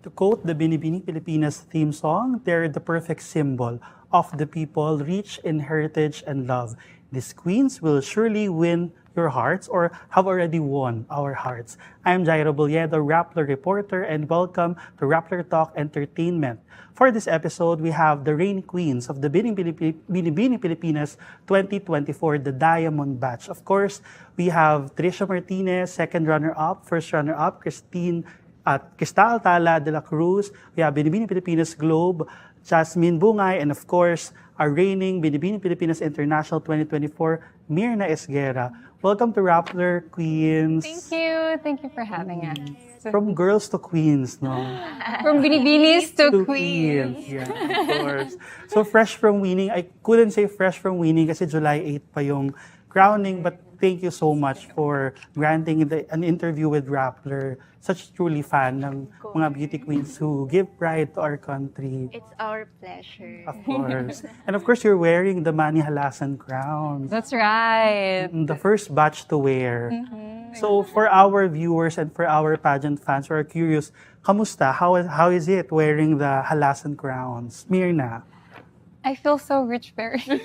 To quote the Binibining Pilipinas theme song, they're the perfect symbol of the people rich in heritage and love. These queens will surely win your hearts or have already won our hearts. I'm Jairo Bolledo, Rappler reporter, and welcome to Rappler Talk Entertainment. For this episode, we have the reigning queens of the Binibining Pilipinas 2024, the Diamond Batch. Of course, we have Trisha Martinez, second runner-up, first runner-up, Christal dela Cruz. We have Binibining Pilipinas Globe, Jasmin, Bungay, and of course, our reigning Binibining Pilipinas International 2024, Myrna Esguerra. Welcome to Rappler, Queens. Thank you. Thank you for having us. From girls to queens, no? From Binibinis to queens. Yeah, of course. So fresh from winning, I couldn't say fresh from winning kasi July 8 pa yung crowning, but thank you so much for granting an interview with Rappler. Such truly fan ng mga beauty queens who give pride to our country. It's our pleasure. Of course. And of course, you're wearing the Manihalasan crown. That's right. The first batch to wear. So for our viewers and for our pageant fans who are curious, kamusta? How is it wearing the Halasan crowns? Myrna? I feel so rich wearing.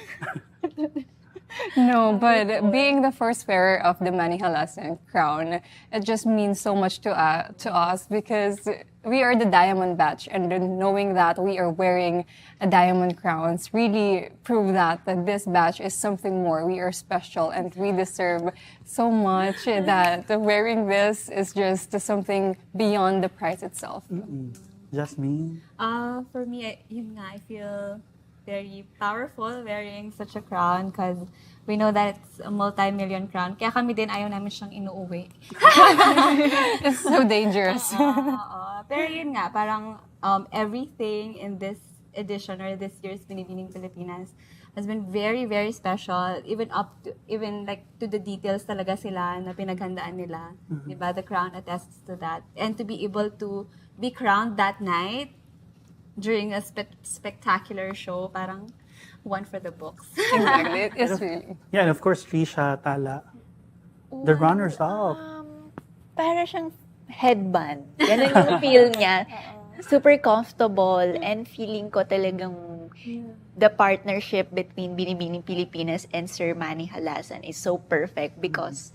No, but being the first wearer of the Manihalasan crown, it just means so much to us because we are the diamond batch, and knowing that we are wearing a diamond crowns really prove that this batch is something more. We are special and we deserve so much that wearing this is just something beyond the prize itself. Jasmin? For me, yun nga, I feel very powerful wearing such a crown because we know that it's a multi-million crown. Kaya kami din ayaw namin siyang inuuwi. It's so dangerous. Pero yun nga, parang everything in this edition or this year's Binibining Pilipinas has been very, very special. Even like to the details talaga sila na pinaghandaan nila. Diba? The crown attests to that. And to be able to be crowned that night during a spectacular show, parang one for the books. Exactly. It's really. Yeah, and of course, Trisha, Tala, the runners-up. Para siyang headband. Ganun yung feel niya. Super comfortable and feeling ko talagang the partnership between Binibining Pilipinas and Sir Manny Halasan is so perfect because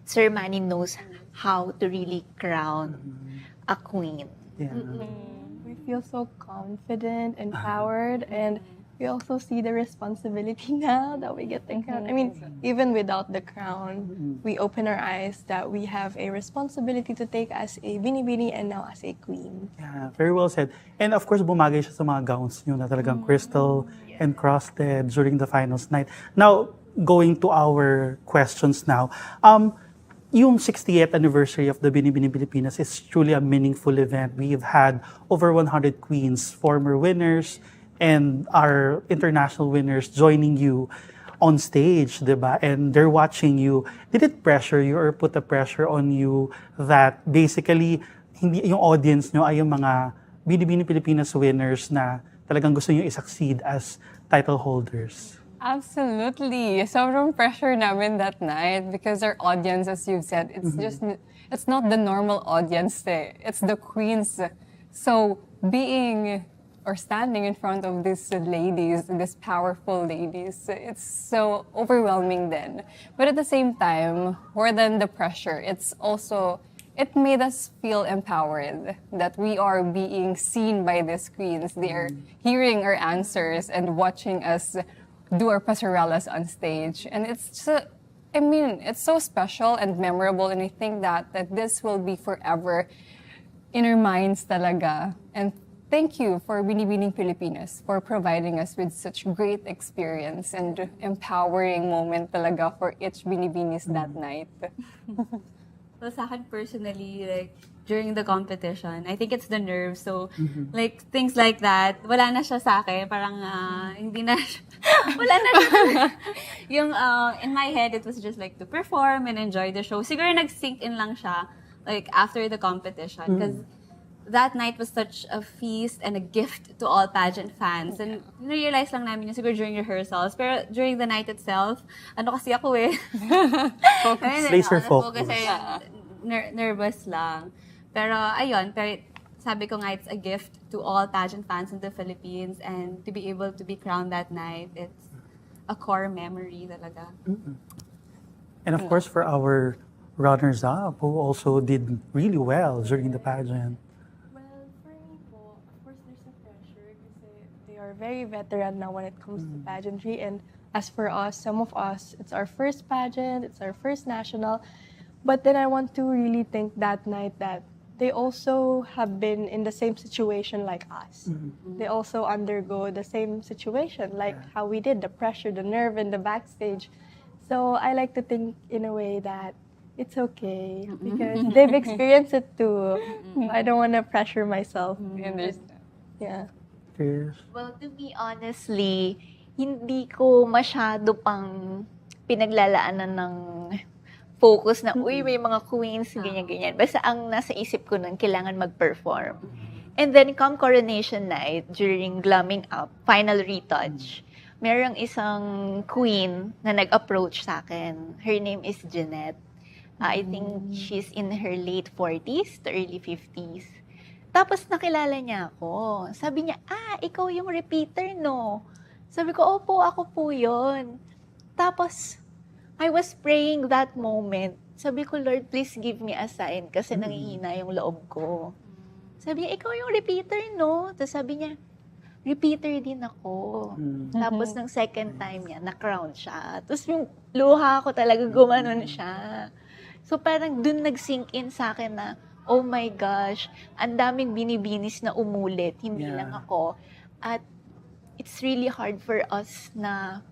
Sir Manny knows how to really crown a queen. Yeah. We feel so confident, empowered, and we also see the responsibility now that we get the crown. I mean, even without the crown, we open our eyes that we have a responsibility to take as a binibini and now as a queen. Yeah, very well said. And of course, bumagay siya sa mga gowns niyo na talagang crystal and crusted during the finals night. Now, going to our questions now. Yung 60th anniversary of the Binibining Pilipinas is truly a meaningful event. We've had over 100 queens, former winners, and our international winners joining you on stage, diba? And they're watching you. Did it pressure you or put a pressure on you that basically hindi yung audience nyo ay yung mga Binibining Pilipinas winners na talagang gusto nyo i-succeed as title holders? Absolutely. Sobrang pressure namin that night because our audience, as you've said, it's not the normal audience. It's the queens. So being or standing in front of these ladies, these powerful ladies, it's so overwhelming then. But at the same time, more than the pressure, it made us feel empowered that we are being seen by these queens. They are hearing our answers and watching us do our pasarelas on stage. And it's so special and memorable, and I think that this will be forever in our minds talaga. And thank you for Binibining Pilipinas for providing us with such great experience and empowering moment talaga for each Binibinis that night. Well, sa akin personally, like, during the competition, I think it's the nerves. So, like, things like that, wala na siya sa akin. Parang, hindi na wala na siya. Yung, in my head, it was just like to perform and enjoy the show. Siguro nag-sink in lang siya, like, after the competition. Because that night was such a feast and a gift to all pageant fans. And realize lang namin yun siguro during rehearsals. Pero during the night itself, ano kasi ako eh. Laser focus. Kasi nervous lang. Pero ayun, pero sabi ko nga, it's a gift to all pageant fans in the Philippines, and to be able to be crowned that night, it's a core memory talaga. And of course, for our runners-up who also did really well during the pageant. Well, for me po, of course there's a pressure kasi they are very veteran now when it comes to pageantry. And as for us, some of us, it's our first pageant, it's our first national. But then I want to really think that night that they also have been in the same situation like us. They also undergo the same situation, like how we did, the pressure, the nerve, and the backstage. So I like to think in a way that it's okay because they've experienced it too. I don't want to pressure myself. I understand. Yeah. Trish? Well, to be honestly, hindi ko masyado pang pinaglalaanan ng focus na, uy, may mga queens, ganyan-ganyan. Basta ang nasa isip ko nun, kailangan mag-perform. And then, come Coronation night, during glumming up, final retouch, merong isang queen na nag-approach sa akin. Her name is Jeanette. I think she's in her late 40s to early 50s. Tapos nakilala niya ako. Sabi niya, ikaw yung repeater, no? Sabi ko, opo, ako po yun. Tapos, I was praying that moment. Sabi ko, Lord, please give me a sign kasi nangihina yung loob ko. Sabi niya, ikaw yung repeater, no? Tapos sabi niya, repeater din ako. Tapos ng second time niya, na-crown siya. Tapos yung luha ko talaga, gumanon siya. So parang dun nag-sink in sa akin na, oh my gosh, ang daming binibinis na umulit, hindi lang ako. At it's really hard for us na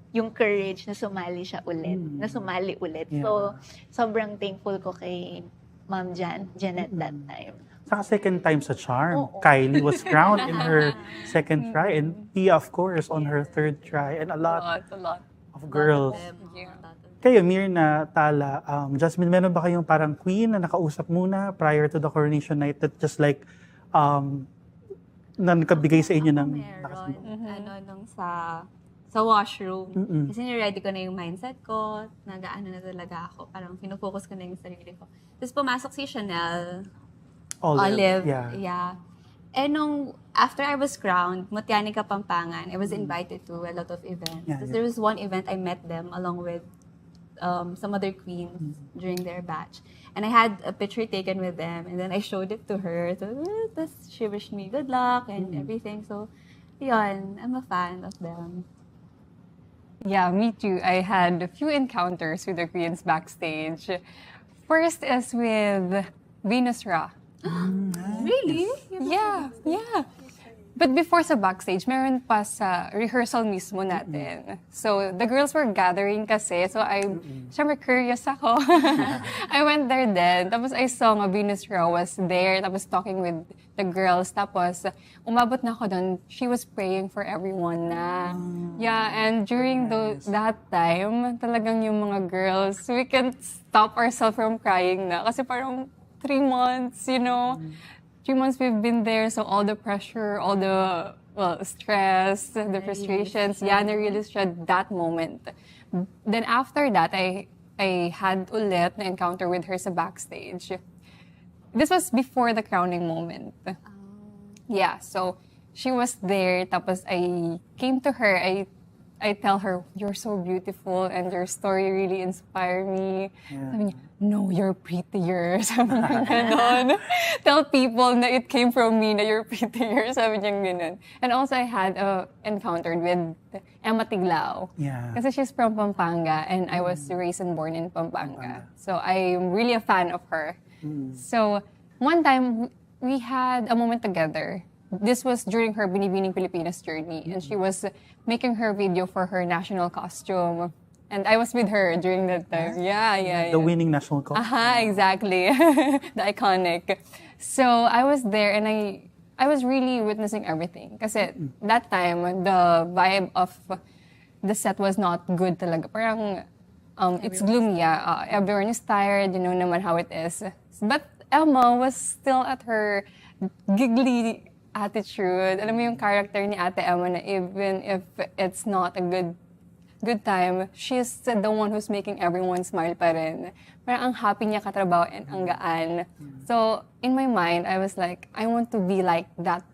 yung courage na sumali siya ulit, na sumali ulit. So, sobrang thankful ko kay Ma'am Janet that time. Saka second time sa Charm. Kylie was crowned in her second try, and Pia, of course, on her third try, and a lot of girls. Yeah. Kayo, Myrna, Tala, Jasmin, meron ba kayong parang queen na nakausap muna prior to the coronation night that just like, na nakabigay sa inyo ng Meron. Nung sa washroom. Kasi niready ko na yung mindset ko, nag-ano na talaga ako, parang pinufocus ko na yung sarili ko. Tapos pumasok si Chanel, Olive. Yeah. And after I was crowned, Mutyanica Pampangan, I was invited to a lot of events. Tapos there was one event I met them along with some other queens during their batch. And I had a picture taken with them, and then I showed it to her. So, she wished me good luck and everything. So, yun, I'm a fan of them. Yeah, me too. I had a few encounters with the queens backstage. First is with Venus Ra. Really? Yeah. But before sa backstage, meron pa sa rehearsal mismo natin. So, the girls were gathering kasi. So, syempre curious ako. I went there then. Tapos, I saw nga Venus Ra was there. Tapos, talking with the girls. Tapos, umabot na ako doon. She was praying for everyone na. Yeah, and during that time, talagang yung mga girls, we can't stop ourselves from crying na. Kasi parang 3 months, 3 months we've been there, so all the pressure, all the stress, the frustrations, na really stressed that moment. Then after that, I had ulit na encounter with her sa backstage. This was before the crowning moment. Yeah, so she was there, tapos I came to her, I tell her, you're so beautiful and your story really inspired me. Sabi niya, no, you're prettier. Sabi niya ganon. Tell people na it came from me na you're prettier. Sabi niya ganon. And also I had encountered with Emma Tiglao. Yeah. Kasi she's from Pampanga and I was raised and born in Pampanga. So I'm really a fan of her. So one time we had a moment together. This was during her Binibining Pilipinas journey, and she was making her video for her national costume. And I was with her during that time. Yeah. The winning national costume. Exactly. The iconic. So I was there, and I was really witnessing everything. Kasi that time, the vibe of the set was not good talaga. Parang, it's gloomy, everyone is tired, you know naman how it is. But Emma was still at her giggly attitude. Alam mo yung character ni Ate Emma na even if it's not a good good time, she's the one who's making everyone smile pa rin. Parang ang happy niya katrabaho and ang gaan. So, in my mind, I was like, I want to be like that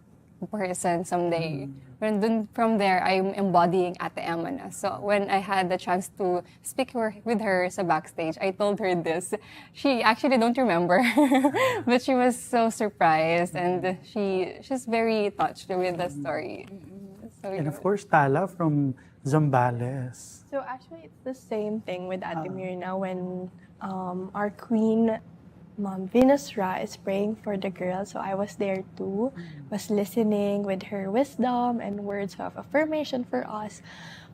person someday. And then from there, I'm embodying Ate Emma na. So when I had the chance to speak with her sa backstage, I told her this. She actually don't remember, but she was so surprised and she's very touched with the story. So, And of course, Tala from Zambales. So actually, it's the same thing with Ate Myrna when our queen, Mom Venus Ra, is praying for the girls. So I was there too, was listening with her wisdom and words of affirmation for us.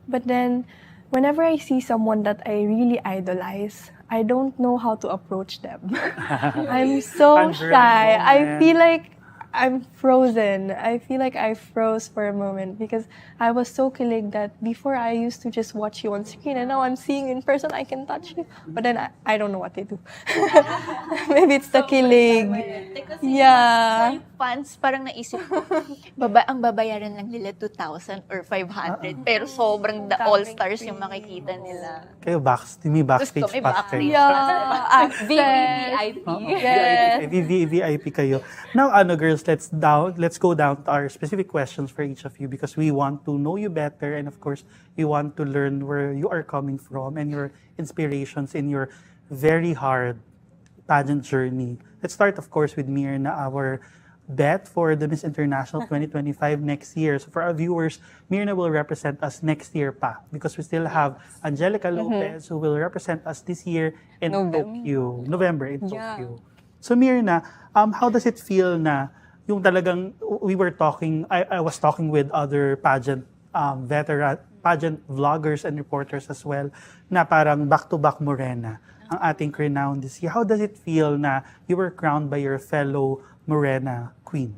But then, whenever I see someone that I really idolize, I don't know how to approach them. I'm so shy. I feel like I'm frozen. I feel like I froze for a moment because I was so kilig that before I used to just watch you on screen and now I'm seeing you in person, I can touch you. But then I don't know what they do. Maybe it's the kilig. Yeah. So yung fans, parang naisip ko, ang babayaran lang nila 2,000 or 500, pero sobrang all-stars yung makikita nila. Kayo may backstage Gusto, may pass kayo. Yeah. VIP. Yes. VIP kayo. Now, girls, let's go down to our specific questions for each of you because we want to know you better and of course, we want to learn where you are coming from and your inspirations in your very hard pageant journey. Let's start, of course, with Myrna, our bet for the Miss International 2025 next year. So for our viewers, Myrna will represent us next year pa because we still have Angelica Lopez who will represent us this year in November in Tokyo. So Myrna, how does it feel na yung talagang I was talking with other pageant pageant vloggers and reporters as well na parang back-to-back Morena ang ating crown this year. How does it feel na you were crowned by your fellow Morena queen?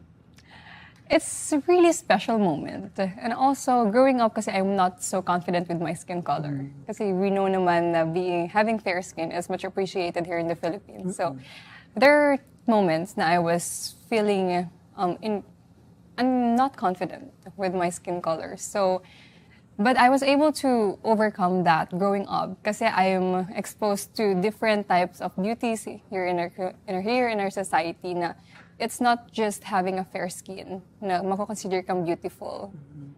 It's a really special moment. And also, growing up kasi I'm not so confident with my skin color. Kasi we know naman na having fair skin is much appreciated here in the Philippines. So, there are moments na I was feeling I'm not confident with my skin color. So, but I was able to overcome that growing up kasi I'm exposed to different types of beauties here in our society na it's not just having a fair skin na mako-consider kang beautiful.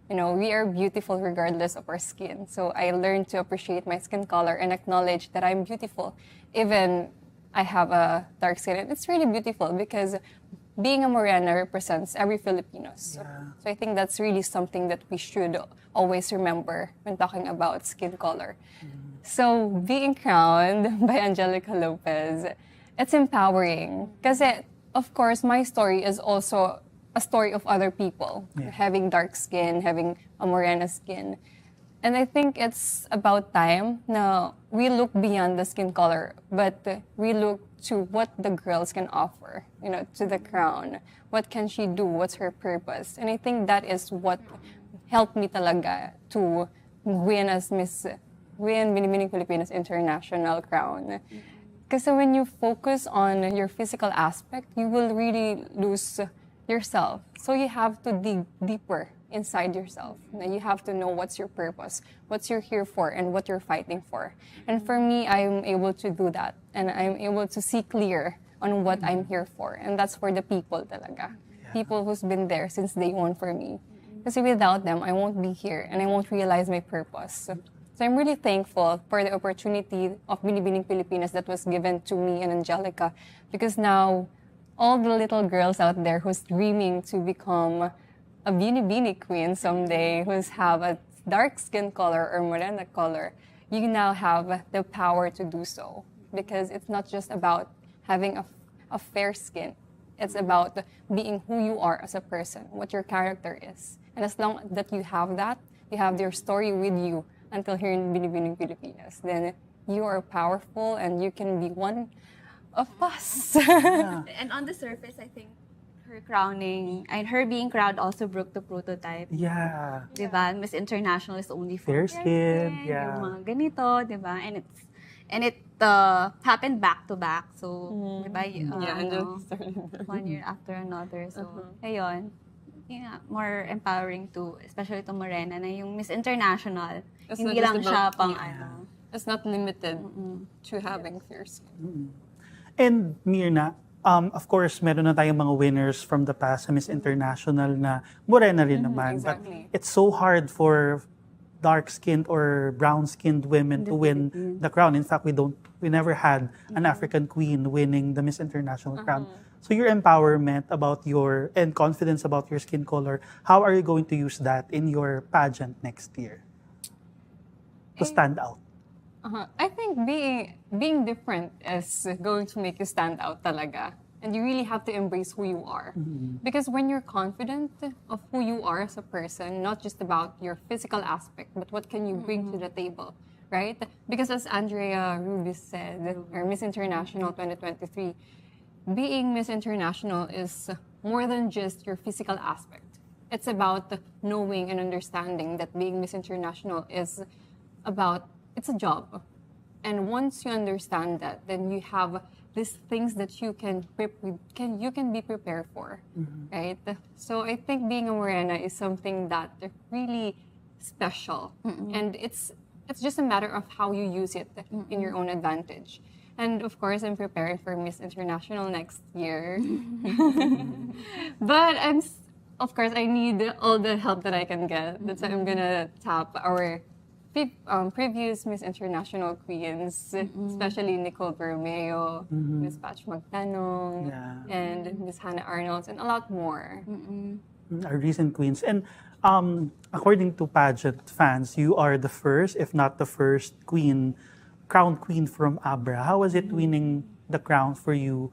You know, we are beautiful regardless of our skin. So I learned to appreciate my skin color and acknowledge that I'm beautiful even I have a dark skin. And it's really beautiful because being a Morena represents every Filipino. So I think that's really something that we should always remember when talking about skin color. So being crowned by Angelica Lopez, it's empowering. Kasi, of course, my story is also a story of other people. Having dark skin, having a Morena skin. And I think it's about time na we look beyond the skin color, but we look to what the girls can offer, you know, to the crown. What can she do? What's her purpose? And I think that is what helped me talaga to win Binibining Pilipinas International crown. Kasi when you focus on your physical aspect, you will really lose yourself. So you have to dig deeper inside yourself. You have to know what's your purpose, what you're here for, and what you're fighting for. And for me, I'm able to do that. And I'm able to see clear on what I'm here for. And that's for the people talaga. People who's been there since day one for me. Kasi without them, I won't be here and I won't realize my purpose. So I'm really thankful for the opportunity of Binibining Pilipinas that was given to me and Angelica. Because now, all the little girls out there who's dreaming to become a Binibini queen someday, who's have a dark skin color or morena color, you now have the power to do so. Because it's not just about having a fair skin. It's about being who you are as a person, what your character is. And as long that you have that, you have your story with you until here in Binibining Pilipinas, then you are powerful and you can be one of us. And on the surface, I think her crowning and her being crowned also broke the prototype. Yeah. Diba? Miss International is only for Fair skin. Yeah. Yung mga ganito, diba? And it happened back to back. So, diba? 1 year after another. So, ayun. more empowering to, especially to Morena, na yung Miss International, It's hindi not lang just siya about- pang It's not limited to having fair skin. And Myrna, of course, meron na tayong mga winners from the past sa Miss International na morena rin naman. exactly. But it's so hard for dark-skinned or brown-skinned women to win the crown. In fact, we never had an African queen winning the Miss International crown. So your empowerment and confidence about your skin color, how are you going to use that in your pageant next year to stand out? I think being different is going to make you stand out talaga. And you really have to embrace who you are. Because when you're confident of who you are as a person, not just about your physical aspect, but what can you bring to the table, right? Because as Andrea Rubis said, or Miss International 2023, being Miss International is more than just your physical aspect. It's about knowing and understanding that being Miss International is it's a job. And once you understand that, then you have these things that you can be prepared for, right? So I think being a Morena is something that really special, and it's just a matter of how you use it in your own advantage. And of course, I'm preparing for Miss International next year, but of course, I need all the help that I can get. That's why I'm gonna tap our previous Miss International queens, especially Nicole Bermeo, Miss Patch Magtanong, and Miss Hannah Arnolds, and a lot more. Our recent queens. And according to pageant fans, you are the first, if not the first crown queen from Abra. How was it winning the crown for you,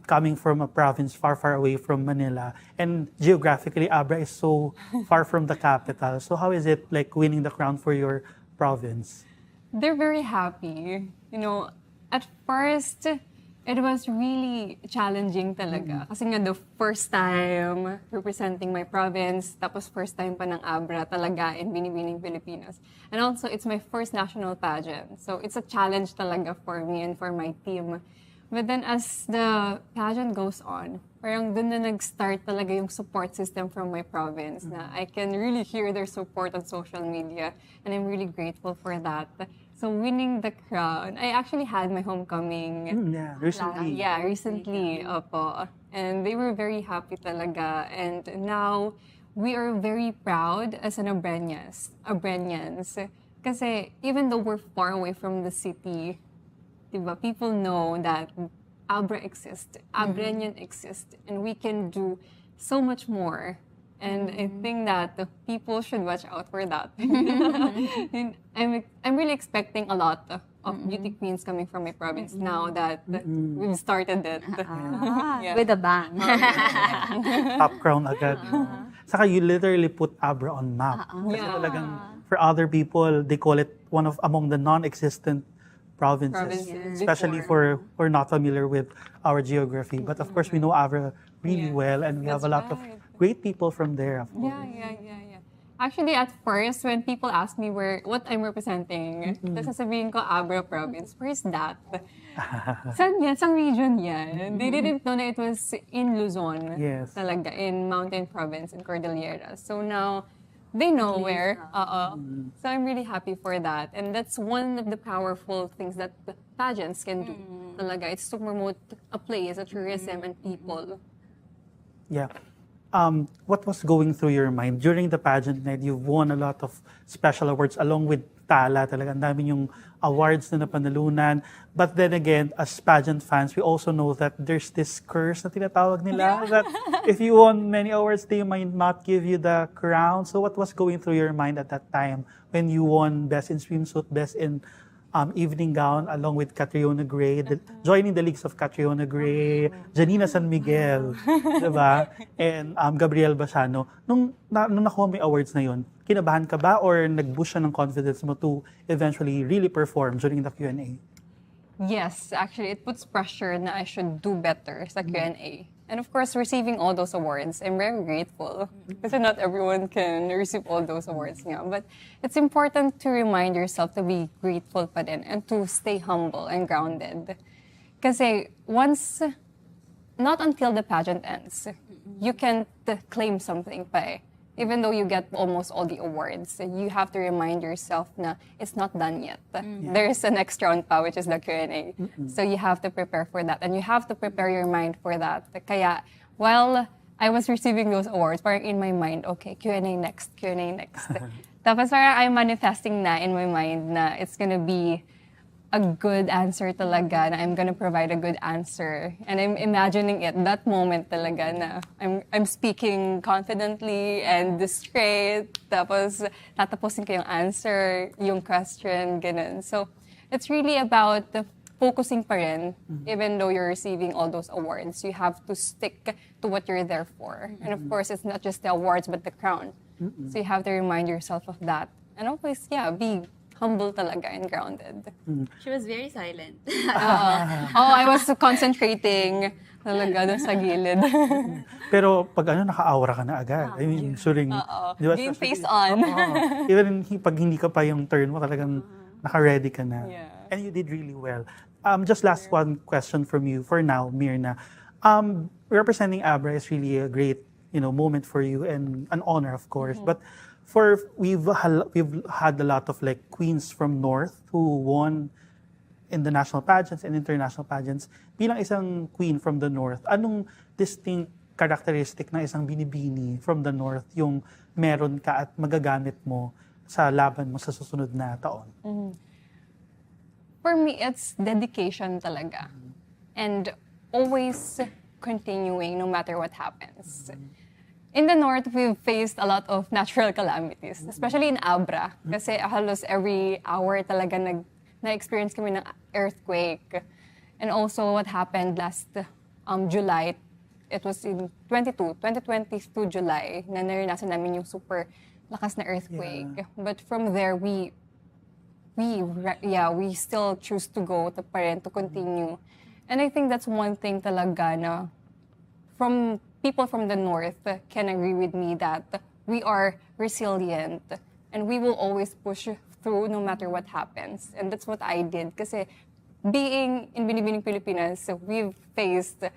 coming from a province far, far away from Manila? And geographically, Abra is so far from the capital. So how is it like winning the crown for your province? They're very happy. At first, it was really challenging talaga. Kasi nga the first time representing my province, tapos first time pa ng Abra talaga in Binibining Pilipinas. And also, it's my first national pageant. So it's a challenge talaga for me and for my team. But then as the pageant goes on, parang dun na nag-start talaga yung support system from my province na I can really hear their support on social media, and I'm really grateful for that. So winning the crown, I actually had my homecoming. Recently. Recently. Opo. And they were very happy talaga. And now, we are very proud as an Abrenians. Kasi even though we're far away from the city, diba, people know that Abra exists, Abrenian exists, and we can do so much more. And I think that the people should watch out for that. And I'm really expecting a lot of beauty queens coming from my province now that we've started it. Yeah. With a bang. Top crown agad. Saka you literally put Abra on map. Kasi talagang for other people, they call it among the non-existent provinces, especially for who are not familiar with our geography. But of course, we know Abra really well, and we have a lot of great people from there. Of course. Yeah. Actually, at first, when people ask me what I'm representing, sasabihin ko Abra province. Where's that? Saan yan? Saan region yan? They didn't know that it was in Luzon. Yes. Talaga, in Mountain Province, in Cordillera. So now, they know where. So I'm really happy for that. And that's one of the powerful things that the pageants can do. Talaga, it's to promote a place, a tourism, and people. Yeah. What was going through your mind during the pageant night? You've won a lot of special awards along with Tala. Talaga, ang dami yung awards na napanalunan. But then again, as pageant fans, we also know that there's this curse na tinatawag nila that if you won many awards, they might not give you the crown. So what was going through your mind at that time when you won Best in Swimsuit, Best in Evening Gown, along with Catriona Gray, joining the leagues of Catriona Gray, Janina San Miguel, diba? And Gabriel Basano. Nung nakuha mo yung awards na yun, kinabahan ka ba or nag-boost siya ng confidence mo to eventually really perform during the Q&A? Yes, actually, it puts pressure na I should do better sa Q&A. And of course, receiving all those awards, I'm very grateful. Kasi not everyone can receive all those awards nga. But it's important to remind yourself to be grateful pa din and to stay humble and grounded. Kasi not until the pageant ends, you can't claim something pa eh. Even though you get almost all the awards, you have to remind yourself na it's not done yet. There's a next round pa, which is the Q&A. So you have to prepare for that. And you have to prepare your mind for that. Kaya, while I was receiving those awards, parang in my mind, okay, Q&A next, Q&A next. Tapos parang I'm manifesting na in my mind na it's gonna be a good answer talaga, na I'm gonna provide a good answer. And I'm imagining it, that moment talaga na I'm speaking confidently and straight, tapos tatapusin ko yung answer, yung question, ganun. So, it's really about focusing pa rin, even though you're receiving all those awards. You have to stick to what you're there for. And of course, it's not just the awards, but the crown. So you have to remind yourself of that. And always, be humble talaga and grounded. She was very silent. I was concentrating talaga dun sa gilid. Pero pag naka-aura ka na agad. I mean, suring, di ba? Game face on. Even pag hindi ka pa yung turn mo, talagang naka-ready ka na. Yeah. And you did really well. Just last one question from you for now, Myrna. Representing Abra is really a great, moment for you and an honor, of course. But we've had a lot of like queens from North who won in the national pageants and international pageants. Bilang isang queen from the North, anong distinct characteristic ng isang binibini from the North yung meron ka at magagamit mo sa laban mo sa susunod na taon? For me, it's dedication talaga. And always continuing no matter what happens. In the North, we've faced a lot of natural calamities, especially in Abra. Kasi halos every hour talaga na-experience kami ng earthquake. And also what happened last July, it was in 2022 July, na naranasan namin yung super lakas na earthquake. Yeah. But from there, we still choose to go to pa rin, to continue. And I think that's one thing talaga na from people from the North can agree with me that we are resilient and we will always push through no matter what happens. And that's what I did. Kasi being in Binibining Pilipinas, we've faced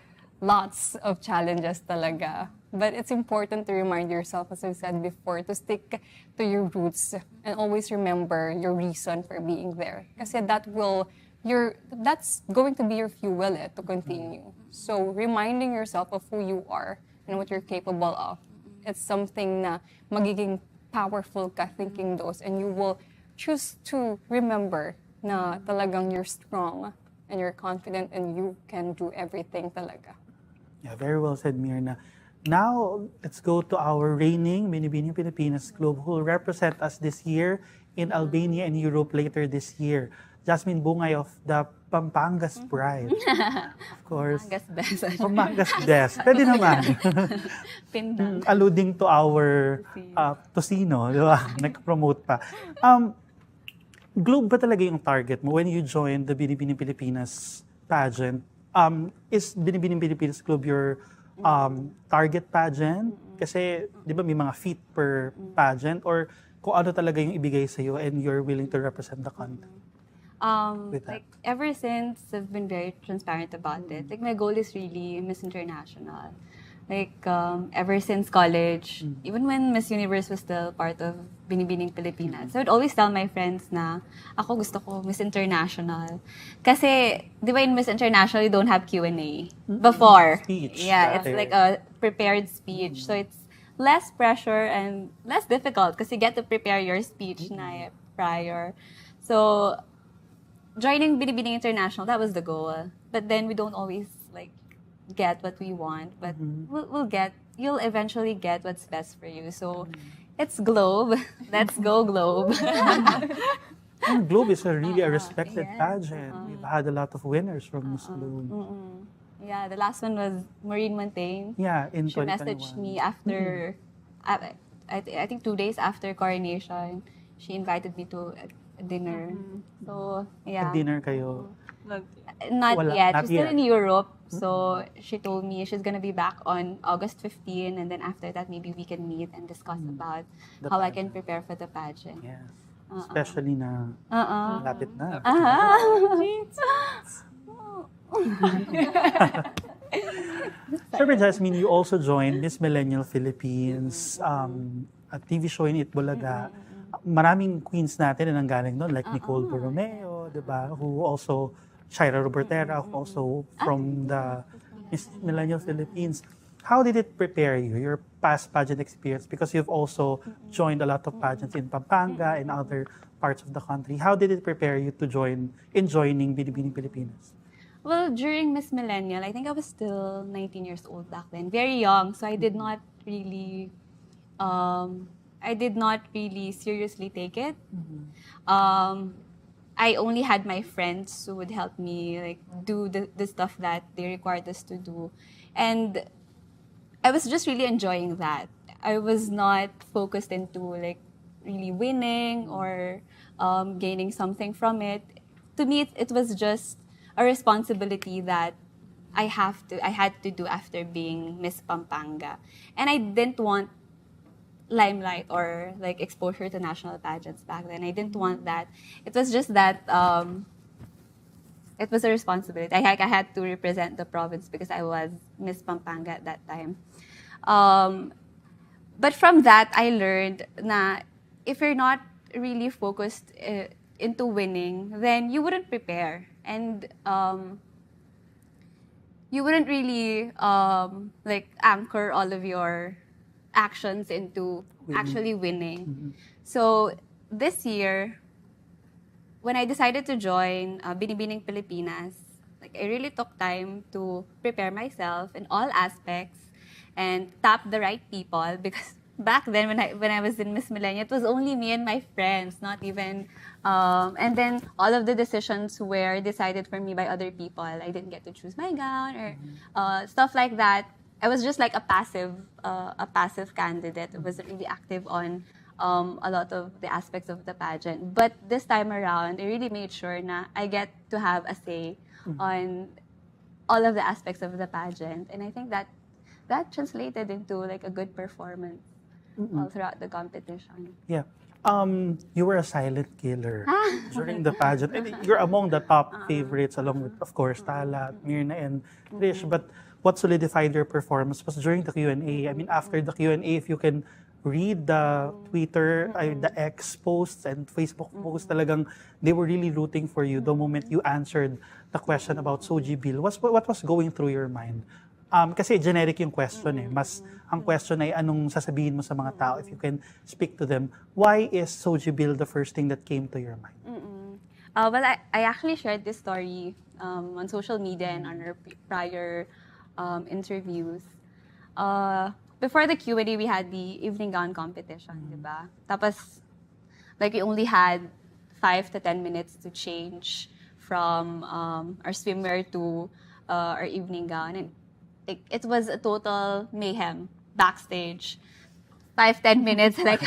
lots of challenges talaga. But it's important to remind yourself, as I said before, to stick to your roots and always remember your reason for being there. Kasi that's going to be your fuel to continue. So reminding yourself of who you are and what you're capable of, it's something na magiging powerful ka thinking those, and you will choose to remember na talagang you're strong and you're confident and you can do everything talaga. Yeah, very well said, Myrna. Now, let's go to our reigning Binibining Pilipinas Globe, who will represent us this year in Albania and Europe later this year. Jasmin Bungay of the Pampanga's Pride. Of course. Pampanga's Best. Pampanga's Best. Pwede naman. Pindang. Alluding to our Tocino, di ba? Nag-promote pa. Globe ba talaga yung target mo when you joined the Binibining Pilipinas pageant? Is Binibining Pilipinas Globe your target pageant? Kasi, di ba, may mga feet per pageant? Or kung ano talaga yung ibigay sa'yo and you're willing to represent the country? Like, ever since, I've been very transparent about it. Like, my goal is really Miss International. Like, ever since college, even when Miss Universe was still part of Binibining Pilipinas, I would always tell my friends na ako gusto ko Miss International. Kasi, di ba in Miss International, you don't have Q&A before. Speech. Yeah, it's like a prepared speech. So, it's less pressure and less difficult kasi you get to prepare your speech na prior. So, joining Binibining International, that was the goal. But then we don't always get what we want, but you'll eventually get what's best for you. So it's Globe. Let's go Globe. And Globe is really a respected yes. pageant. We've had a lot of winners from Miss Globe. Yeah, the last one was Maureen Montaigne. Yeah, in She 2021. messaged me after, I think 2 days after Coronation. She invited me to a dinner. So, yeah. Nag-dinner kayo. Not Wala, yet. not She's still yet. in Europe. So, she told me she's gonna be back on August 15. And then after that, maybe we can meet and discuss about The how I can pageant. prepare for the pageant. Yes. Especially na lapit na. So Siyempre, Jasmine, you also joined Miss Millennial Philippines, a TV show in Itbulaga. Maraming queens natin na nanggaling doon, like Nicole Borromeo, di ba? Who also, Jairo Bolledo, who also from the Miss Millennial Philippines. How did it prepare you, your past pageant experience? Because you've also joined a lot of pageants in Pampanga and other parts of the country. How did it prepare you to joining Binibining Pilipinas? Well, during Miss Millennial, I think I was still 19 years old back then, very young. So I did not really, seriously take it. I only had my friends who would help me like do the stuff that they required us to do, and I was just really enjoying that. I was not focused into like really winning or gaining something from it. To me, it was just a responsibility that I had to do after being Miss Pampanga, and I didn't want limelight or like exposure to national pageants back then. I didn't want that. It was just that it was a responsibility. I had to represent the province because I was Miss Pampanga at that time. But from that, I learned na if you're not really focused into winning, then you wouldn't prepare. And you wouldn't really like anchor all of your actions into actually winning. So this year, when I decided to join Binibining Pilipinas, like I really took time to prepare myself in all aspects and tap the right people, because back then when I was in Miss Millennial, it was only me and my friends, not even and then all of the decisions were decided for me by other people. I didn't get to choose my gown or stuff like that. I was just like a passive candidate. I wasn't really active on a lot of the aspects of the pageant. But this time around, I really made sure na I get to have a say on all of the aspects of the pageant. And I think that translated into like a good performance all throughout the competition. Yeah. You were a silent killer during the pageant. I mean, you're among the top favorites, along with, of course, Tala, Myrna, and Trish. But what solidified your performance was during the Q&A. I mean, after the Q&A, if you can read the Twitter, the X posts and Facebook posts, talagang they were really rooting for you the moment you answered the question about Soji Bill. What was going through your mind? Kasi generic yung question eh. Mas ang question ay anong sasabihin mo sa mga tao if you can speak to them. Why is Soji Bill the first thing that came to your mind? Well, I actually shared this story on social media and on our prior interviews. Before the Q&A, we had the evening gown competition, diba? Tapos, like, we only had 5 to 10 minutes to change from our swimwear to our evening gown. And it was a total mayhem backstage. 5-10 minutes, like,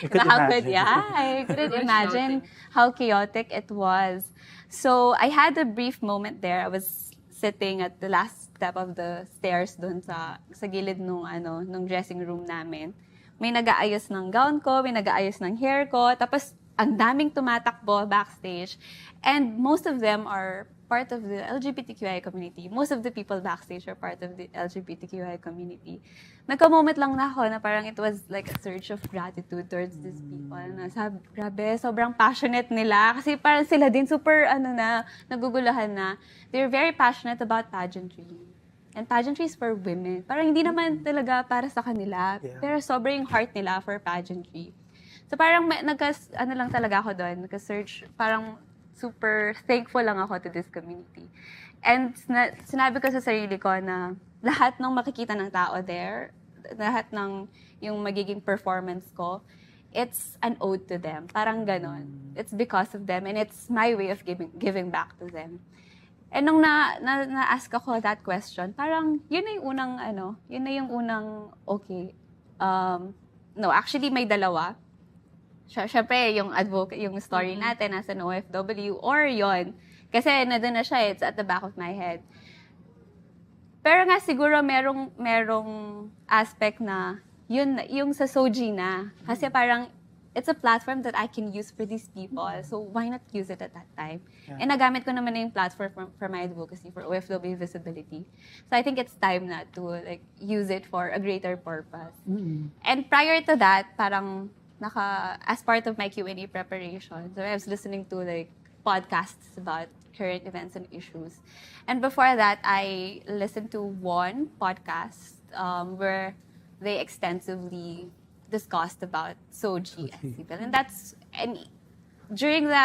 I couldn't imagine how chaotic it was. So I had a brief moment there. I was sitting at the last step of the stairs dun sa gilid nung dressing room namin. May nag-aayos ng gown ko, may nag-aayos ng hair ko, tapos ang daming tumatakbo backstage. And most of them are part of the LGBTQIA community. Most of the people backstage are part of the LGBTQIA community. Nagka-moment lang na ako na parang it was like a surge of gratitude towards these people. Na sabi, grabe, sobrang passionate nila. Kasi parang sila din super, nagugulahan na. They're very passionate about pageantry. And pageantry is for women. Parang hindi naman talaga para sa kanila. Yeah. Pero sobrang heart nila for pageantry. So parang lang talaga ako doon. Nagka-surge, parang super thankful lang ako to this community. And sinabi ko sa sarili ko na lahat ng makikita ng tao there, lahat ng yung magiging performance ko, it's an ode to them. Parang ganon. It's because of them and it's my way of giving back to them. And nung na-ask ako that question, parang yun na yung unang okay. No, actually may dalawa. Siyempre, yung story natin as an OFW, or yon. Kasi nandun na siya, it's at the back of my head. Pero nga siguro merong aspect na, yung sa Soji na. Kasi parang, it's a platform that I can use for these people. So why not use it at that time? Yeah. And nagamit ko naman na yung platform for my advocacy for OFW visibility. So I think it's time na to like use it for a greater purpose. And prior to that, parang as part of my Q&A preparation, so I was listening to like podcasts about current events and issues. And before that, I listened to one podcast where they extensively discussed about SOGI SC bill. And during the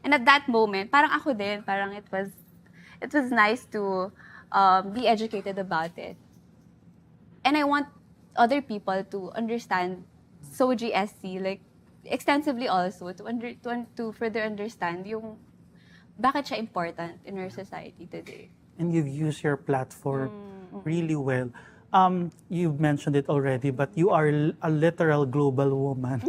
and at that moment, parang ako din, parang it was nice to be educated about it. And I want other people to understand SOGI SC like extensively also to further understand yung bakit siya important in our society today. And you've used your platform really well. You've mentioned it already, but you are a literal global woman.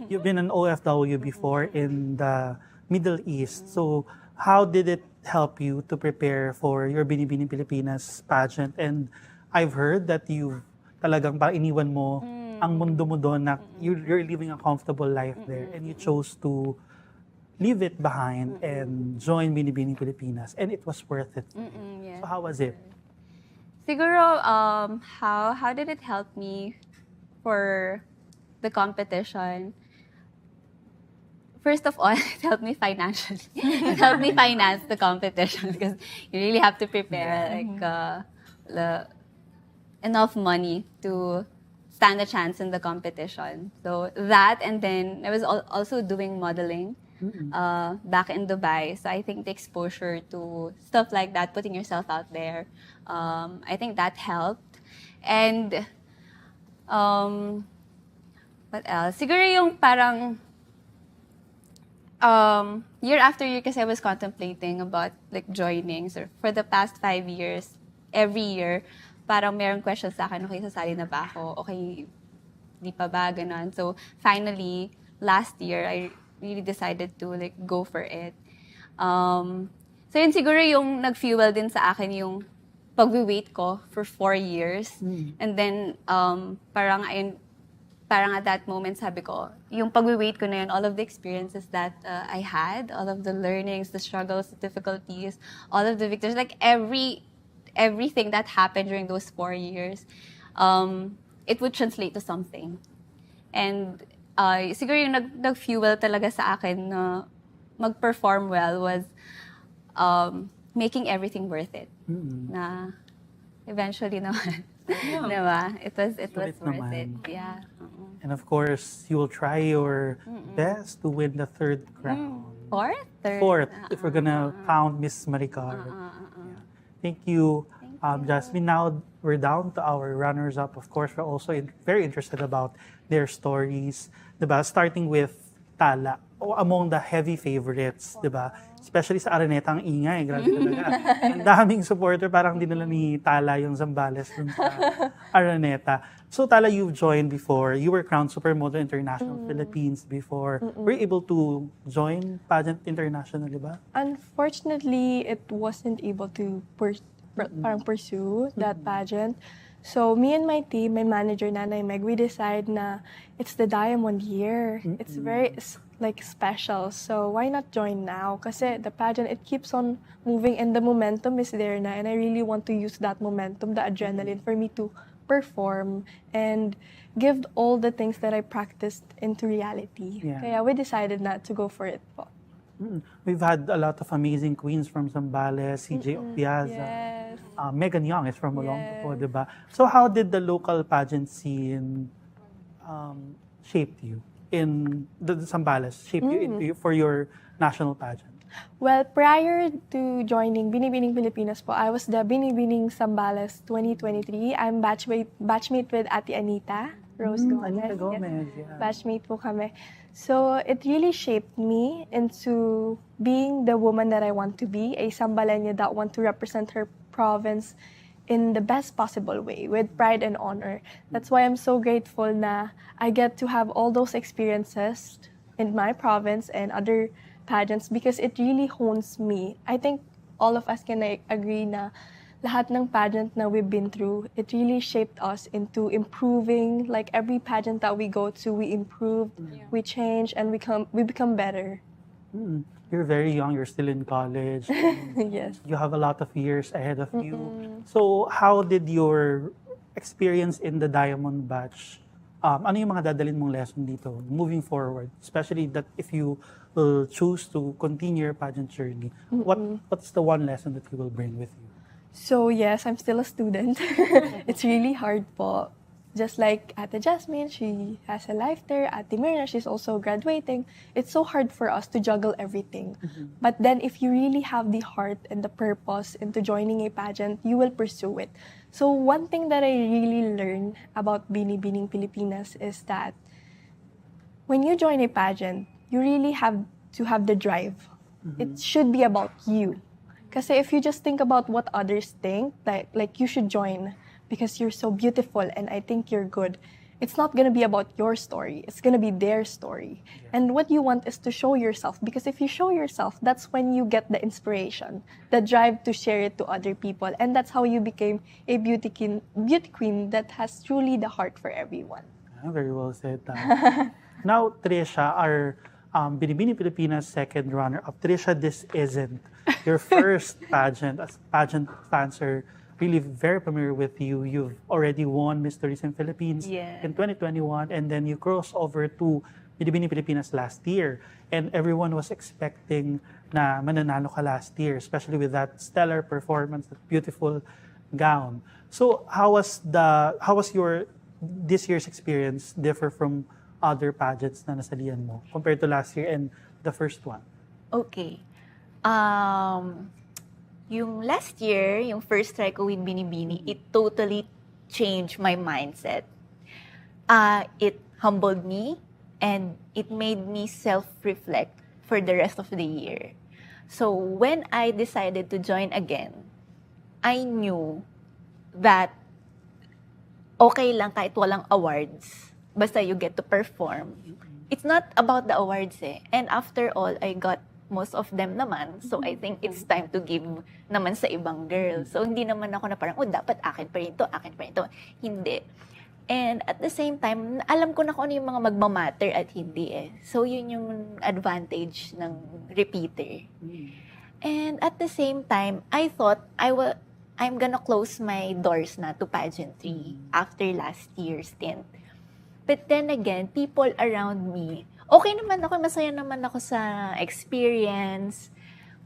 You've been an OFW before in the Middle East. So how did it help you to prepare for your Binibining Pilipinas pageant? And I've heard that you've talagang parang iniwan mo ang mundo mo doon na you're living a comfortable life there and you chose to leave it behind and join Binibining Pilipinas, and it was worth it. Yes. So how was it? Siguro, how did it help me for the competition? First of all, it helped me financially. It helped me finance the competition because you really have to prepare enough money to stand a chance in the competition. So that, and then I was also doing modeling back in Dubai. So I think the exposure to stuff like that, putting yourself out there, I think that helped. And what else? Siguro yung parang year after year kasi I was contemplating about like joining. So for the past 5 years, every year, parang merong questions sa akin, okay, sasali na ba ako? Okay, di pa ba? Ganon. So finally, last year, I really decided to like go for it. So yun siguro yung nag-fuel din sa akin yung pag-wait ko for 4 years. And then parang at that moment sabi ko, yung pag-wait ko na yun, all of the experiences that I had, all of the learnings, the struggles, the difficulties, all of the victories, like everything that happened during those 4 years, it would translate to something. And siguro yung nag-fuel talaga sa akin na mag-perform well was making everything worth it. Na eventually naman, diba? It was worth it. Yeah. And of course, you will try your best to win the 3rd crown. Fourth? Third? 4th, if we're gonna count Miss Maricar. Yeah. Thank you, Jasmin. Now we're down to our runners-up. Of course, we're also very interested about their stories, diba? Starting with Tala, among the heavy favorites, diba? Especially sa Araneta, ang ingay, grabe talaga. Ang daming supporter, parang dinala ni Tala yung Zambales dun sa Araneta. So Tala, you've joined before. You were crowned Supermodel International Philippines before. Were you able to join Pageant International, diba? Unfortunately, it wasn't able to pursue that pageant. So me and my team, my manager Nanay Meg, we decide na it's the diamond year. It's very like special. So why not join now? Kasi the pageant, it keeps on moving and the momentum is there na, and I really want to use that momentum, the adrenaline, for me to perform and give all the things that I practiced into reality. Yeah. Kaya we decided not to go for it po. We've had a lot of amazing queens from Zambales, CJ Opiaza. Yes. Megan Young is from Olongapo, diba? So how did the local pageant scene shape you in the Zambales, for your national pageant? Well, prior to joining Binibining Pilipinas po, I was the Binibining Zambales 2023. I'm batchmate with Ate Anita Rose Gomez. Anita Gomez, yeah. Batchmate po kami. So it really shaped me into being the woman that I want to be, a Zambaleña that want to represent her province in the best possible way, with pride and honor. That's why I'm so grateful na I get to have all those experiences in my province and other pageants because it really hones me. I think all of us can agree na lahat ng pageant na we've been through, it really shaped us into improving. Like every pageant that we go to, we improved, we change, and we become better. You're very young, you're still in college. Yes. You have a lot of years ahead of you. So, how did your experience in the Diamond Batch, ano yung mga dadalhin mong lesson dito moving forward? Especially that if you will choose to continue your pageant journey, what's the one lesson that you will bring with you? So yes, I'm still a student. It's really hard po. Just like Ate Jasmin, she has a life there. Ate Myrna, she's also graduating. It's so hard for us to juggle everything. But then if you really have the heart and the purpose into joining a pageant, you will pursue it. So one thing that I really learned about Binibining Pilipinas is that when you join a pageant, you really have to have the drive. It should be about you. Kasi if you just think about what others think, like you should join because you're so beautiful and I think you're good, it's not gonna be about your story. It's gonna be their story. And what you want is to show yourself, because if you show yourself, that's when you get the inspiration, the drive to share it to other people. And that's how you became a beauty queen that has truly the heart for everyone. Very well said. Now, Trisha, our Binibining Pilipinas second runner-up. Trisha, this isn't your first pageant. As pageant fans are really very familiar with you. You've already won Miss Tourism Philippines in 2021, and then you crossed over to Binibining Pilipinas last year. And everyone was expecting na mananalo ka last year, especially with that stellar performance, that beautiful gown. So how was your this year's experience differ from other pageants na nasalihan mo compared to last year and the first one? Okay. Yung last year, yung first try ko with Binibini, it totally changed my mindset. It humbled me and it made me self-reflect for the rest of the year. So when I decided to join again, I knew that okay lang kahit walang awards. Basta you get to perform. It's not about the awards eh. And after all, I got most of them naman. So I think it's time to give naman sa ibang girls. So hindi naman ako na parang, dapat akin pa rin to, akin pa rin to. Hindi. And at the same time, alam ko na kung ano yung mga magmamatter at hindi eh. So yun yung advantage ng repeater. And at the same time, I thought I'm gonna close my doors na to pageantry after last year's stint. But then again, people around me, okay naman ako, masaya naman ako sa experience.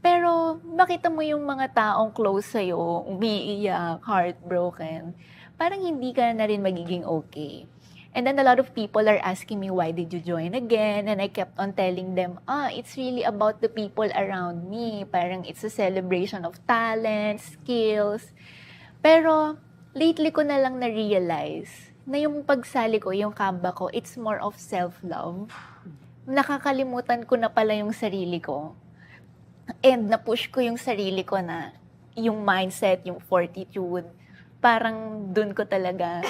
Pero makita mo yung mga taong close sa'yo, umiiyak, heartbroken, parang hindi ka na rin magiging okay. And then a lot of people are asking me, why did you join again? And I kept on telling them, it's really about the people around me. Parang it's a celebration of talent, skills. Pero lately ko na lang na-realize na yung pagsali ko, yung kamba ko, it's more of self-love. Nakakalimutan ko na pala yung sarili ko. And na-push ko yung sarili ko na yung mindset, yung fortitude, parang dun ko talaga,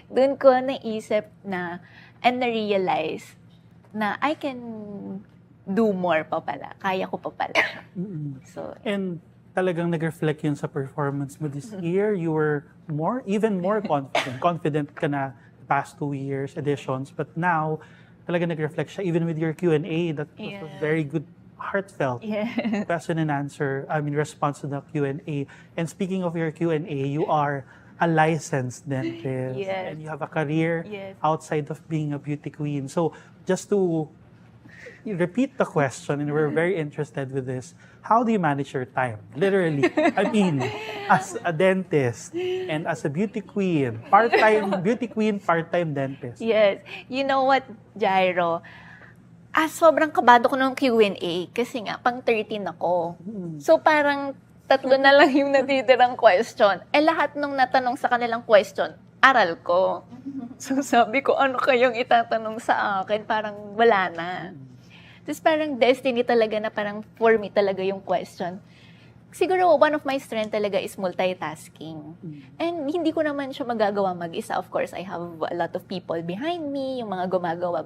dun ko naisip na, and na-realize na I can do more pa pala. Kaya ko pa pala. So, and talagang nag-reflect yun sa performance mo this year. You were even more confident. Confident ka na the past 2 years, editions. But now, talagang nag-reflect siya. Even with your Q&A, that was a very good, heartfelt question and answer. Response to the Q&A. And speaking of your Q&A, you are a licensed dentist. And you have a career outside of being a beauty queen. So, just to repeat the question, and we're very interested with this. How do you manage your time? Literally. As a dentist and as a beauty queen, part-time beauty queen, part-time dentist. Yes. You know what, Jairo? Sobrang kabado ko ng Q&A kasi nga, pang 13 ako. So parang 3 na lang yung natitirang question. Lahat nung natanong sa kanilang question, aral ko. So sabi ko, ano kayong itatanong sa akin? Parang wala na. Tapos parang destiny talaga na parang for me talaga yung question. Siguro one of my strength talaga is multitasking. And hindi ko naman siya magagawa mag-isa. Of course, I have a lot of people behind me, yung mga gumagawa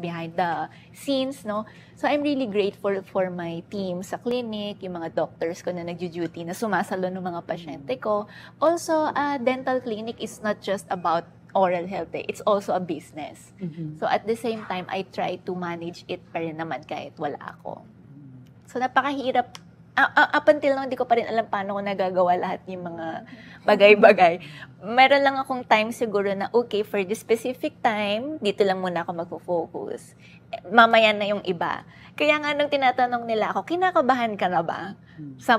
behind the scenes, no? So I'm really grateful for my team sa clinic, yung mga doctors ko na nagjo-duty na sumasalo ng mga pasyente ko. Also, dental clinic is not just about oral health, it's also a business. So at the same time, I try to manage it pa rin naman kahit wala ako. So napakahirap. Up until now, hindi ko pa rin alam paano ko nagagawa lahat yung mga bagay-bagay. Meron lang akong time siguro na, okay, for this specific time, dito lang muna ako magpo-focus. Mamaya na yung iba. Kaya nga nung tinatanong nila ako, kinakabahan ka na ba?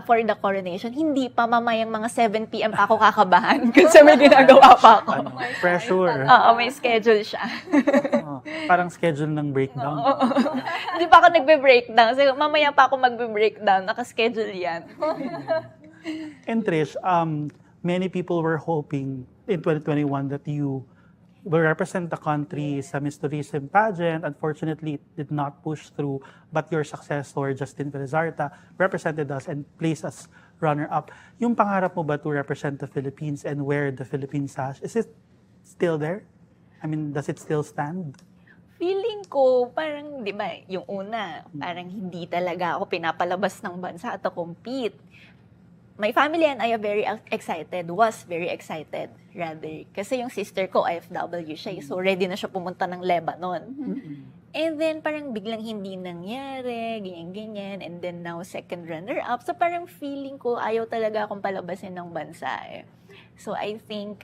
For the coronation, hindi pa, mamayang mga 7 p.m. pa ako kakabahan kasi may ginagawa pa ako. Pressure. Oo, may schedule siya. Parang schedule ng breakdown. Hindi pa ako nagbe-breakdown. So, mamaya pa ako magbe-breakdown. Naka-schedule yan. And Trish, many people were hoping in 2021 that you will represent the country sa Miss Tourism pageant. Unfortunately, it did not push through, but your successor, Justin Felizarta, represented us and placed us runner-up. Yung pangarap mo ba to represent the Philippines and wear the Philippine sash, is it still there? I mean, does it still stand? Feeling ko, parang, di ba, yung una, parang hindi talaga ako pinapalabas ng bansa to compete. My family and I are very excited, was very excited, rather. Kasi yung sister ko, IFW siya, so ready na siya pumunta ng Lebanon. And then, parang biglang hindi nangyari, ganyan-ganyan, and then now, second runner-up. So, parang feeling ko, ayaw talaga akong palabasin ng bansa, eh. So, I think,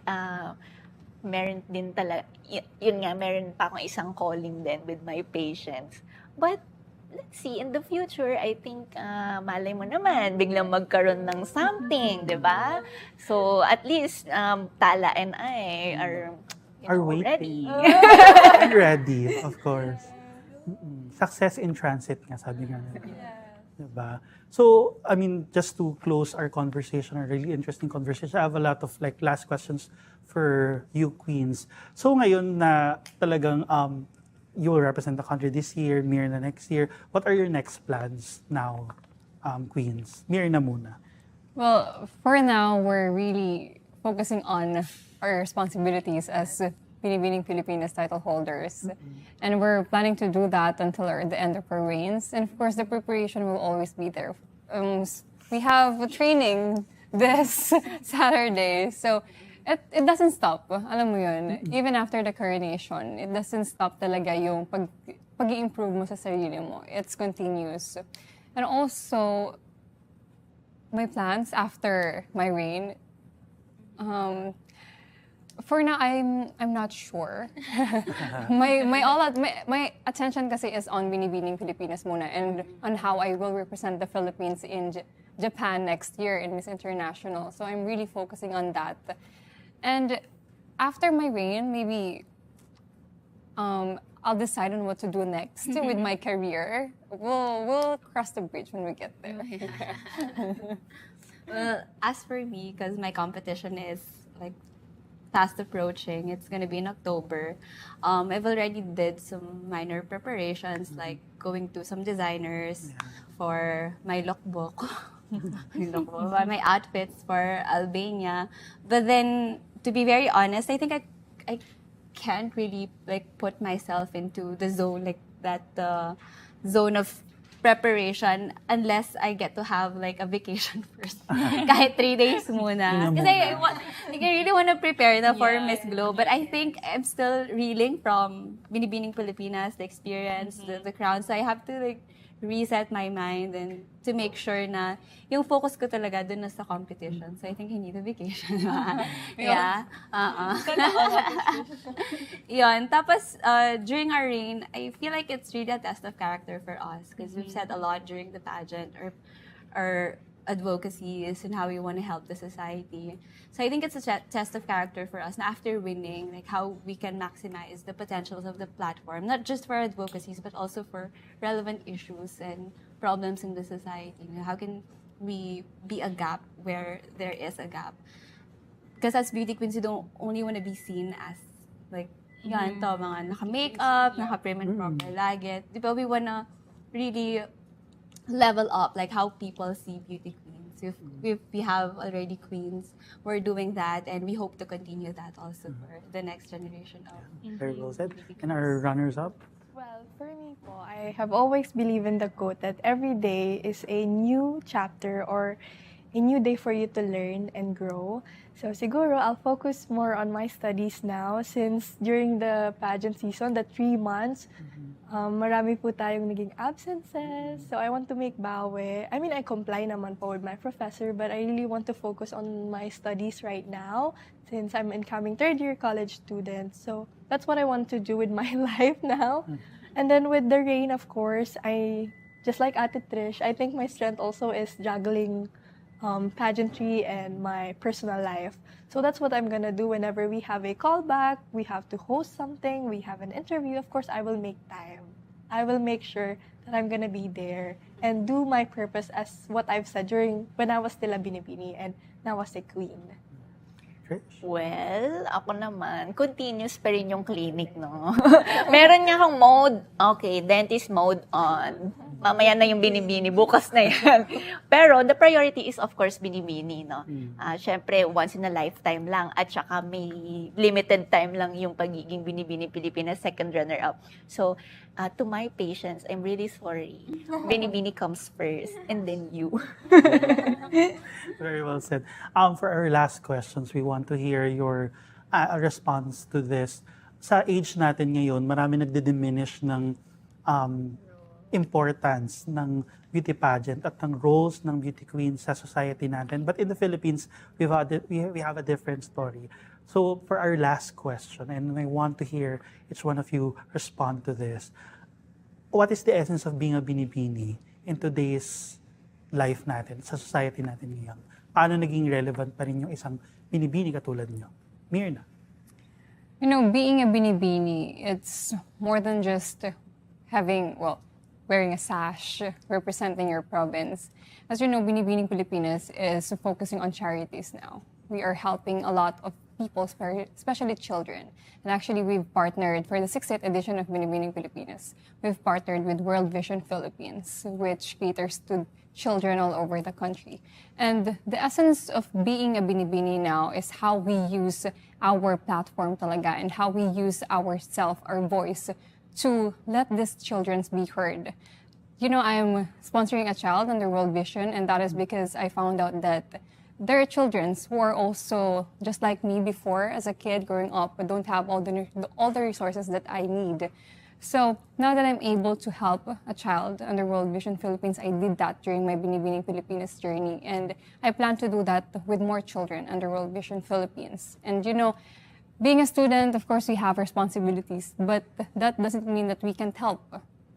meron din talaga, yun nga, meron pa akong isang calling din with my patients. But, let's see, in the future, I think, malay mo naman, biglang magkaroon ng something, di ba? So, at least, Tala and I are waiting. ready. And ready, of course. Success in transit nga, sabi nga nila. Diba? So, I mean, just to close our conversation, a really interesting conversation, I have a lot of last questions for you, Queens. So, ngayon na talagang you will represent the country this year, Myrna next year, what are your next plans now, Queens? Myrna muna. Well, for now, we're really focusing on our responsibilities as Binibining Pilipinas title holders. And we're planning to do that until the end of our reigns. And of course, the preparation will always be there. We have a training this Saturday. So it doesn't stop. Alam mo yun. Even after the coronation, it doesn't stop talaga yung pag-i-improve mo sa sarili mo. It's continuous. And also, my plans after my reign, for now, I'm not sure. my attention kasi is on Binibining Pilipinas muna and on how I will represent the Philippines in Japan next year in Miss International. So I'm really focusing on that. And after my reign, maybe I'll decide on what to do next with my career. We'll cross the bridge when we get there. Well, as for me, because my competition is fast approaching. It's gonna be in October. I've already did some minor preparations, like going to some designers for my lookbook, my outfits for Albania. But then, to be very honest, I think I can't really put myself into the zone zone of preparation unless I get to have a vacation first. Kahit 3 days muna. Kasi I really want to prepare for Miss Globe. But I think I'm still reeling from Binibining Pilipinas, the experience, the crown. So I have to reset my mind and to make sure na yung focus ko talaga dun na sa competition. So I think I need a vacation. Yeah. Yun. Tapos, during our reign, I feel like it's really a test of character for us because we've said a lot during the pageant or advocacy is and how we want to help the society. So I think it's a test of character for us. Na after winning, how we can maximize the potentials of the platform, not just for advocacies, but also for relevant issues and problems in the society. How can we be a gap where there is a gap? Because as beauty queens, you don't only want to be seen as yan to, mga naka-makeup, naka-prim and proper lagi. Di ba, we wanna really level up how people see beauty queens. If we have already queens, we're doing that and we hope to continue that also for the next generation of Very well said. And our runners-up? Well, for me po, I have always believed in the quote that every day is a new chapter or a new day for you to learn and grow. So siguro I'll focus more on my studies now since during the pageant season, the 3 months, marami po tayong naging absences. So I want to make bawi. I mean, I comply naman po with my professor, but I really want to focus on my studies right now since I'm incoming third-year college student. So that's what I want to do with my life now. And then with the rain, of course, just like Ate Trish, I think my strength also is juggling pageantry and my personal life. So that's what I'm gonna do whenever we have a callback, we have to host something, we have an interview. Of course, I will make time. I will make sure that I'm gonna be there and do my purpose as what I've said during when I was still a binibini and now was a queen. Trish? Well, ako naman, continuous pa rin yung clinic, no? Meron nga akong mode, okay, dentist mode on. Mamaya na yung binibini, bukas na yan. Pero the priority is of course binibini, no? Syempre, once in a lifetime lang at saka may limited time lang yung pagiging Binibining Pilipinas second runner-up. So, to my patients, I'm really sorry. Binibini comes first and then you. Very well said. For our last questions, we want to hear your response to this. Sa age natin ngayon, marami nagdi-diminish ng importance ng beauty pageant at ng roles ng beauty queens sa society natin. But in the Philippines, we have a different story. So for our last question, and I want to hear each one of you respond to this. What is the essence of being a binibini in today's life natin, sa society natin ngayon? Paano naging relevant pa rin yung isang binibini katulad nyo? Myrna? You know, being a binibini, it's more than just wearing a sash, representing your province. As you know, Binibining Pilipinas is focusing on charities now. We are helping a lot of people, especially children. And actually, we've partnered for the 60th edition of Binibining Pilipinas. We've partnered with World Vision Philippines, which caters to children all over the country. And the essence of being a binibini now is how we use our platform talaga and how we use our voice to let these children be heard. You know, I'm sponsoring a child under World Vision, and that is because I found out that there are children who are also just like me before as a kid growing up, but don't have all the resources that I need. So now that I'm able to help a child under World Vision Philippines, I did that during my Binibining Pilipinas journey, and I plan to do that with more children under World Vision Philippines. And you know, being a student, of course, we have responsibilities, but that doesn't mean that we can't help.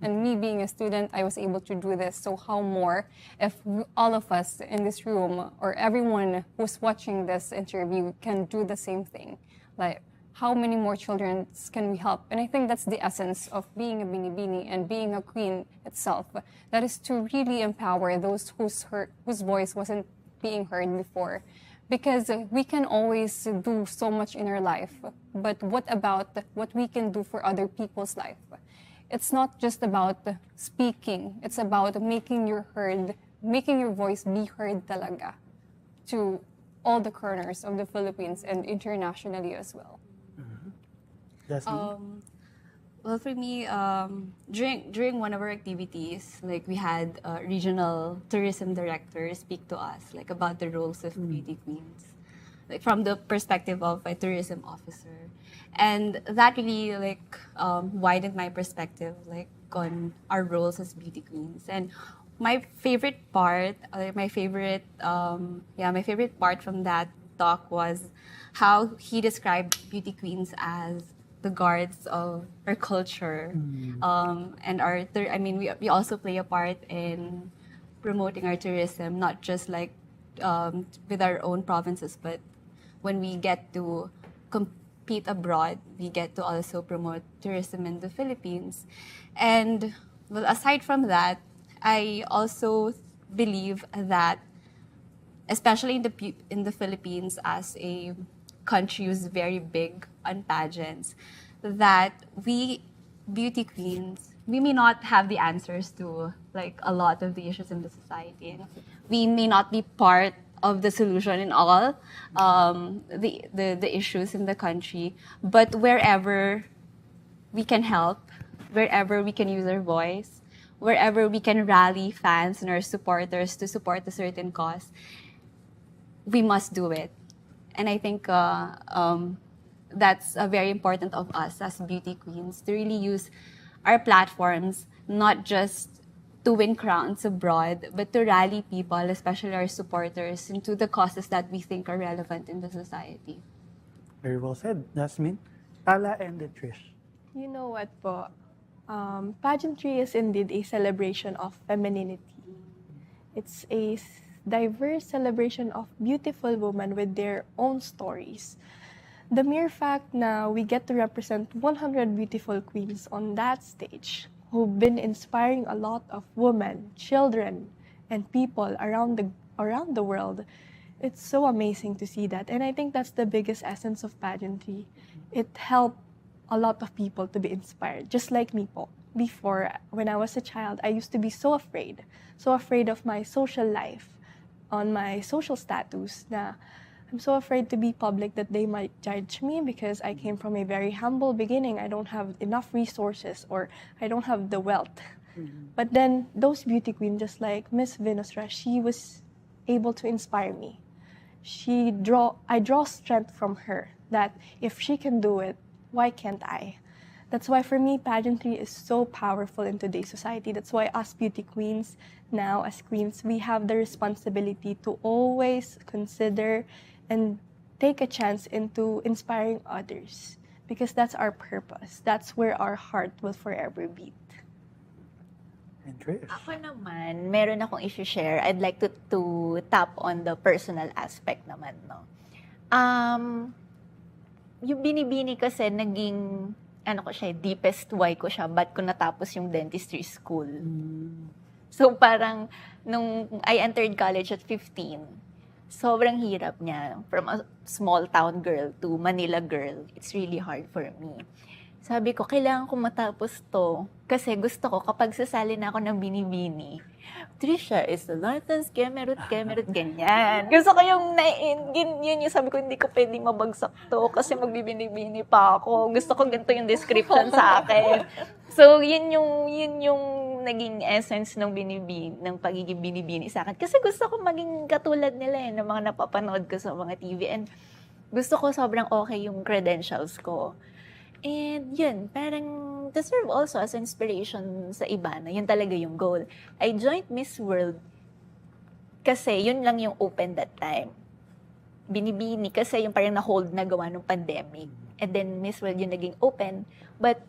And me being a student, I was able to do this. So how more if all of us in this room or everyone who's watching this interview can do the same thing? Like, how many more children can we help? And I think that's the essence of being a binibini and being a queen itself. That is to really empower those whose voice wasn't being heard before. Because we can always do so much in our life, but what about what we can do for other people's life? It's not just about speaking, it's about making your voice be heard talaga to all the corners of the Philippines and internationally as well. Jasmin? Well, for me, during one of our activities, like we had regional tourism directors speak to us, like about the roles of beauty queens, like from the perspective of a tourism officer, and that really widened my perspective, like on our roles as beauty queens. And my favorite part from that talk was how he described beauty queens as the guards of our culture, and we also play a part in promoting our tourism, not just with our own provinces, but when we get to compete abroad, we get to also promote tourism in the Philippines. And well, aside from that, I also believe that, especially in the Philippines, as a country who's very big on pageants, that we beauty queens, we may not have the answers to a lot of the issues in the society. We may not be part of the solution in all the issues in the country, but wherever we can help, wherever we can use our voice, wherever we can rally fans and our supporters to support a certain cause, we must do it. And I think that's very important of us as beauty queens to really use our platforms, not just to win crowns abroad, but to rally people, especially our supporters, into the causes that we think are relevant in the society. Very well said, Jasmin. Tala and Trish. You know what po? Pageantry is indeed a celebration of femininity. It's a diverse celebration of beautiful women with their own stories. The mere fact na we get to represent 100 beautiful queens on that stage who've been inspiring a lot of women, children, and people around the world, it's so amazing to see that. And I think that's the biggest essence of pageantry. It helped a lot of people to be inspired, just like me po. Before, when I was a child, I used to be so afraid of my social life, on my social status, na I'm so afraid to be public that they might judge me because I came from a very humble beginning. I don't have enough resources or I don't have the wealth. But then those beauty queens, just like Miss Venusra, she was able to inspire me. I draw strength from her that if she can do it, why can't I? That's why for me, pageantry is so powerful in today's society. That's why us beauty queens, now as queens, we have the responsibility to always consider and take a chance into inspiring others. Because that's our purpose. That's where our heart will forever beat. And Trish. Ako naman, meron akong issue-share. I'd like to tap on the personal aspect naman, no? Yung binibini kasi naging deepest why ko siya, ba't ko natapos yung dentistry school. So parang, nung I entered college at 15, sobrang hirap niya. From a small town girl to Manila girl, it's really hard for me. Sabi ko, kailangan ko matapos to. Kasi gusto ko, kapag sasali na ako ng binibini, Trisha is the Lawrence, kemerut, ganyan. Gusto ko yun yung sabi ko, hindi ko pwedeng mabagsak to kasi magbibini-bini pa ako. Gusto ko ganito yung description sa akin. So, yun yung naging essence ng pagiging binibini sa akin. Kasi gusto ko maging katulad nila ng mga napapanood ko sa mga TV. And gusto ko sobrang okay yung credentials ko. And yun, parang to serve also as inspiration sa iba na yun talaga yung goal. I joined Miss World kasi yun lang yung open that time. Binibini kasi yung parang na-hold na gawa ng pandemic. And then Miss World yung naging open. But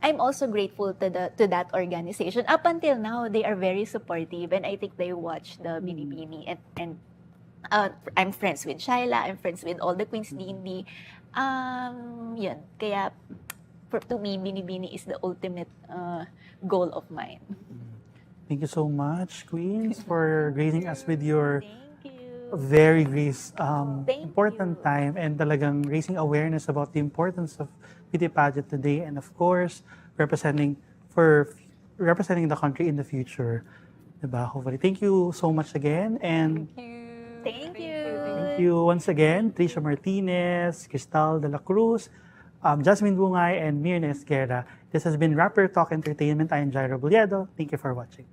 I'm also grateful to that organization. Up until now, they are very supportive and I think they watch the Binibini and I'm friends with Shyla, I'm friends with all the queens D&D. Yun. Kaya, to me, Binibini is the ultimate goal of mine. Thank you so much, queens, for gracing us with your very important time and talagang raising awareness about the importance of beauty pageant today and of course, representing the country in the future. Diba? Hopefully. Thank you so much again and Thank you. Thank you once again, Trisha Martinez, Christal de la Cruz, Jasmin Bungay, and Myrna Esguerra. This has been Rappler Talk Entertainment. I am Jairo Bolledo. Thank you for watching.